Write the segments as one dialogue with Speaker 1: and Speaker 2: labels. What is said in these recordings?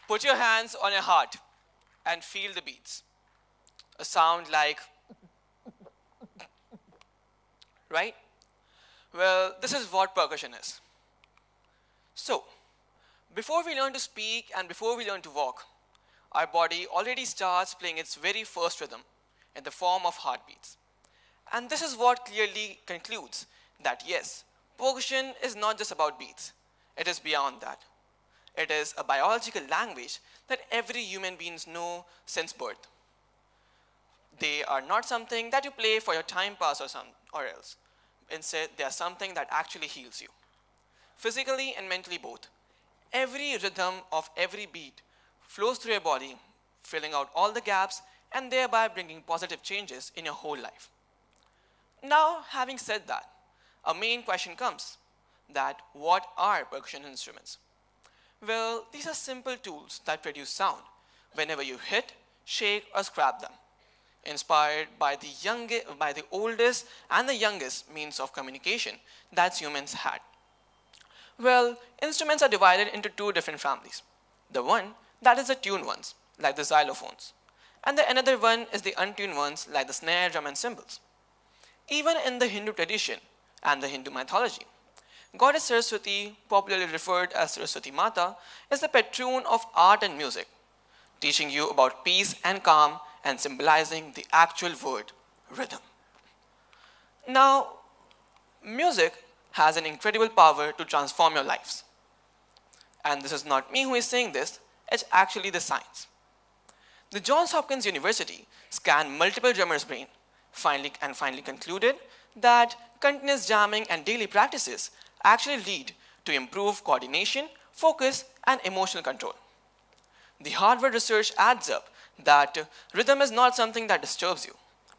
Speaker 1: Put your hands on your heart and feel the beats. A sound like, right? Well, this is what percussion is. So, before we learn to speak and before we learn to walk, our body already starts playing its very first rhythm in the form of heartbeats. And this is what clearly concludes that yes, percussion is not just about beats. It is beyond that. It is a biological language that every human beings know since birth. They are not something that you play for your time pass or else. Instead, they are something that actually heals you. Physically and mentally both. Every rhythm of every beat flows through your body, filling out all the gaps and thereby bringing positive changes in your whole life. Now, having said that, a main question comes that what are percussion instruments? Well, these are simple tools that produce sound whenever you hit, shake or scrap them, inspired by the oldest and the youngest means of communication that humans had. Well, instruments are divided into two different families. The one that is the tuned ones, like the xylophones, and the another one is the untuned ones, like the snare, drum, and cymbals. Even in the Hindu tradition and the Hindu mythology, Goddess Saraswati, popularly referred as Saraswati Mata, is the patron of art and music, teaching you about peace and calm and symbolizing the actual word, rhythm. Now, music has an incredible power to transform your lives. And this is not me who is saying this, it's actually the science. The Johns Hopkins University scanned multiple drummers' brain finally concluded that continuous jamming and daily practices actually lead to improved coordination, focus, and emotional control. The Harvard research adds up that rhythm is not something that disturbs you.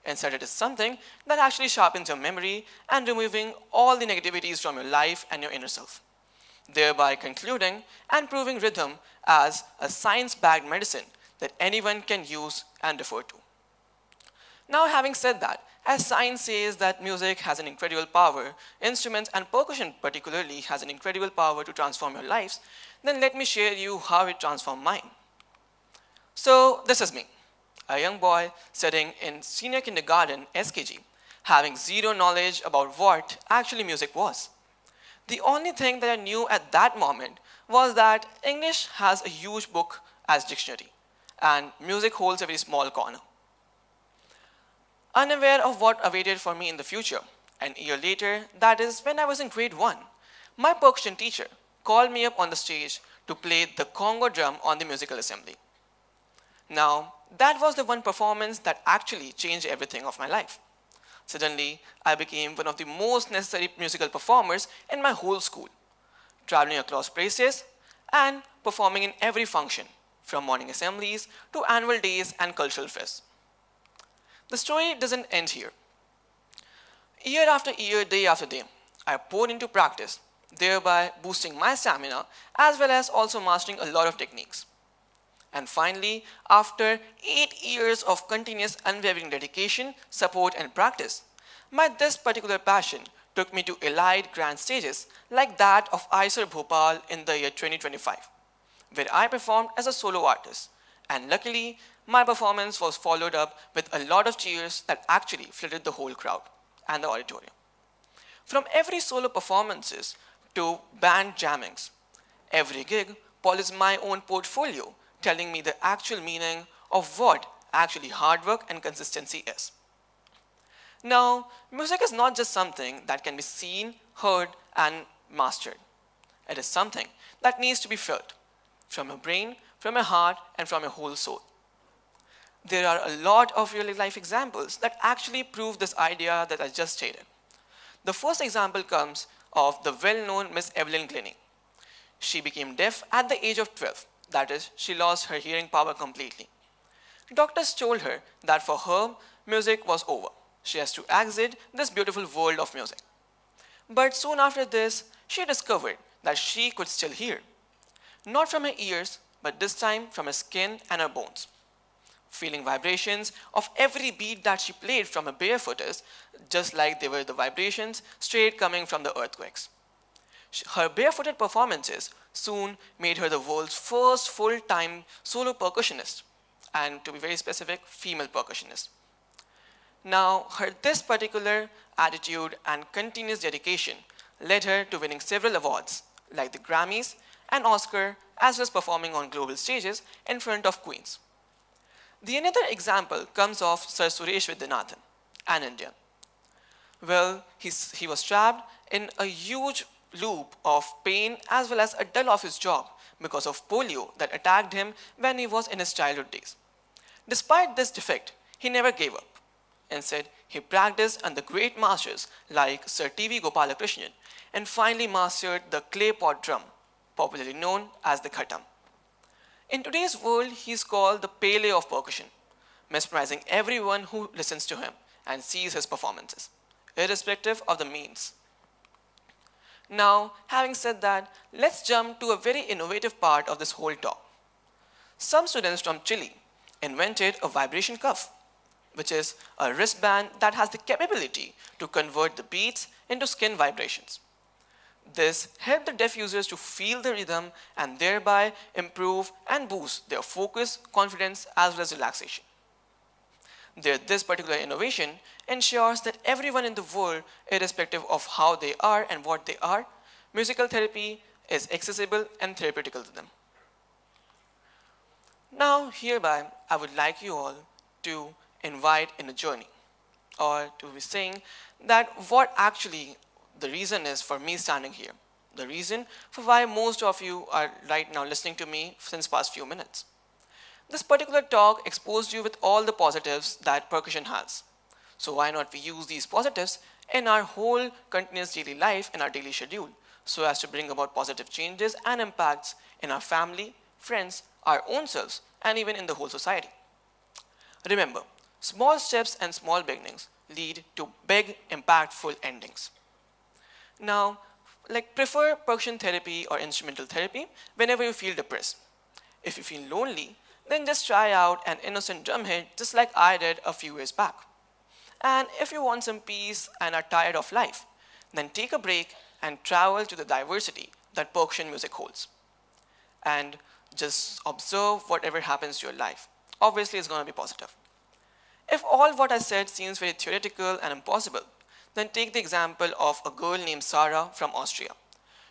Speaker 1: Instead, it is something that actually sharpens your memory and removing all the negativities from your life and your inner self, thereby concluding and proving rhythm as a science-backed medicine that anyone can use and refer to. Now, having said that, as science says that music has an incredible power, instruments and percussion particularly has an incredible power to transform your lives, then let me share you how it transformed mine. So, this is me, a young boy studying in senior kindergarten SKG, having zero knowledge about what actually music was. The only thing that I knew at that moment was that English has a huge book as dictionary, and music holds a very small corner. Unaware of what awaited for me in the future, an year later, that is when I was in grade 1, my percussion teacher called me up on the stage to play the Congo drum on the musical assembly. Now, that was the one performance that actually changed everything of my life. Suddenly, I became one of the most necessary musical performers in my whole school, traveling across places and performing in every function, from morning assemblies to annual days and cultural fests. The story doesn't end here. Year after year, day after day, I poured into practice, thereby boosting my stamina as well as also mastering a lot of techniques. And finally, after 8 years of continuous unwavering dedication, support and practice, this particular passion took me to elite grand stages like that of ISER Bhopal in the year 2025, where I performed as a solo artist. And luckily, my performance was followed up with a lot of cheers that actually flooded the whole crowd and the auditorium. From every solo performances to band jammings, every gig polished my own portfolio, telling me the actual meaning of what actually hard work and consistency is. Now, music is not just something that can be seen, heard, and mastered. It is something that needs to be felt from your brain, from your heart, and from your whole soul. There are a lot of real life examples that actually prove this idea that I just stated. The first example comes of the well-known Miss Evelyn Glennie. She became deaf at the age of 12. That is, she lost her hearing power completely. Doctors told her that for her, music was over. She has to exit this beautiful world of music. But soon after this, she discovered that she could still hear. Not from her ears, but this time from her skin and her bones. Feeling vibrations of every beat that she played from her bare footers, just like they were the vibrations straight coming from the earthquakes. Her barefooted performances soon made her the world's first full-time solo percussionist, and to be very specific, female percussionist. Now, this particular attitude and continuous dedication led her to winning several awards, like the Grammys and Oscar, as well as performing on global stages in front of queens. The another example comes of Sir Suresh Vidyanathan, an Indian. Well, he was trapped in a huge loop of pain as well as a dull of his job because of polio that attacked him when he was in his childhood days. Despite this defect, he never gave up. Instead, he practiced under great masters like Sir T.V. Gopalakrishnan and finally mastered the clay pot drum, popularly known as the khatam. In today's world, he is called the Pele of percussion, mesmerizing everyone who listens to him and sees his performances, irrespective of the means. Now, having said that, let's jump to a very innovative part of this whole talk. Some students from Chile invented a vibration cuff, which is a wristband that has the capability to convert the beats into skin vibrations. This helped the deaf users to feel the rhythm and thereby improve and boost their focus, confidence, as well as relaxation. This particular innovation ensures that everyone in the world, irrespective of how they are and what they are, musical therapy is accessible and therapeutical to them. Now, hereby, I would like you all to invite in a journey, or to be saying that what actually the reason is for me standing here, the reason for why most of you are right now listening to me since past few minutes. This particular talk exposed you with all the positives that percussion has. So why not we use these positives in our whole continuous daily life, in our daily schedule, so as to bring about positive changes and impacts in our family, friends, our own selves, and even in the whole society. Remember, small steps and small beginnings lead to big, impactful endings. Now, prefer percussion therapy or instrumental therapy whenever you feel depressed. If you feel lonely, then just try out an innocent drum hit just like I did a few years back. And if you want some peace and are tired of life, then take a break and travel to the diversity that percussion music holds. And just observe whatever happens to your life. Obviously, it's going to be positive. If all what I said seems very theoretical and impossible, then take the example of a girl named Sarah from Austria.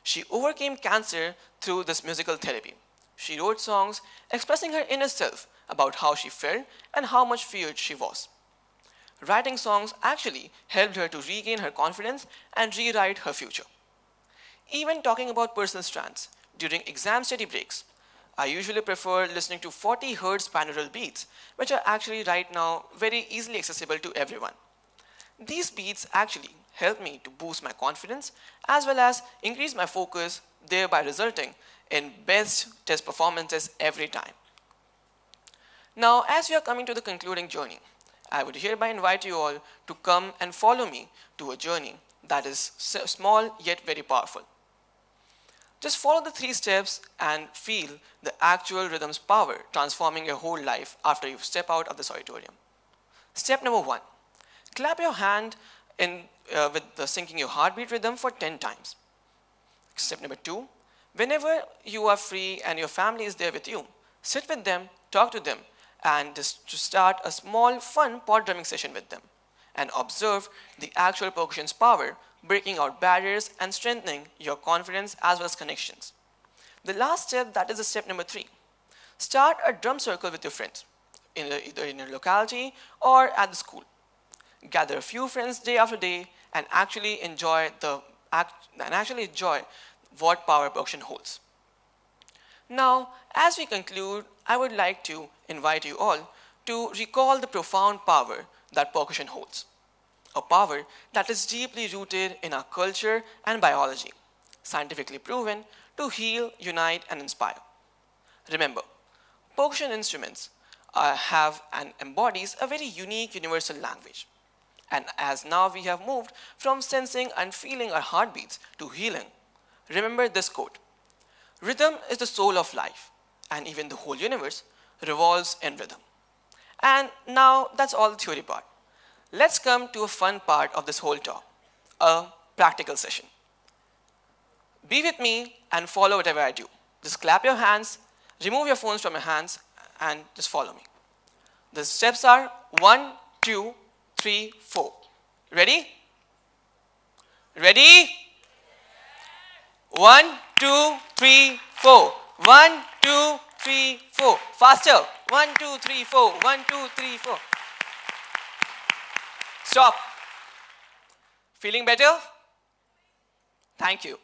Speaker 1: She overcame cancer through this musical therapy. She wrote songs expressing her inner self about how she felt and how much feared she was. Writing songs actually helped her to regain her confidence and rewrite her future. Even talking about personal strands, during exam study breaks, I usually prefer listening to 40 Hz binaural beats, which are actually right now very easily accessible to everyone. These beats actually help me to boost my confidence as well as increase my focus, thereby resulting in best test performances every time. Now, as we are coming to the concluding journey, I would hereby invite you all to come and follow me to a journey that is small yet very powerful. Just follow the 3 steps and feel the actual rhythm's power transforming your whole life after you step out of this auditorium. Step number 1, clap your hand with the syncing your heartbeat rhythm for 10 times. Step number 2, whenever you are free and your family is there with you, sit with them, talk to them, and just start a small fun pot drumming session with them and observe the actual percussion's power, breaking out barriers and strengthening your confidence as well as connections. The last step, that is the step number 3. Start a drum circle with your friends, either in your locality or at the school. Gather a few friends day after day and actually enjoy what power percussion holds. Now, as we conclude, I would like to invite you all to recall the profound power that percussion holds. A power that is deeply rooted in our culture and biology, scientifically proven to heal, unite, and inspire. Remember, percussion instruments have and embodies a very unique universal language. And as now we have moved from sensing and feeling our heartbeats to healing, remember this quote: "Rhythm is the soul of life, and even the whole universe revolves in rhythm." And now that's all the theory part. Let's come to a fun part of this whole talk, a practical session. Be with me and follow whatever I do. Just clap your hands, remove your phones from your hands, and just follow me. The steps are 1, 2, 3, 4. Ready? Ready? 1, 2, 3, 4. 1, 2, 3, 4. Faster. 1, 2, 3, 4. 1, 2, 3, 4. Stop. Feeling better? Thank you.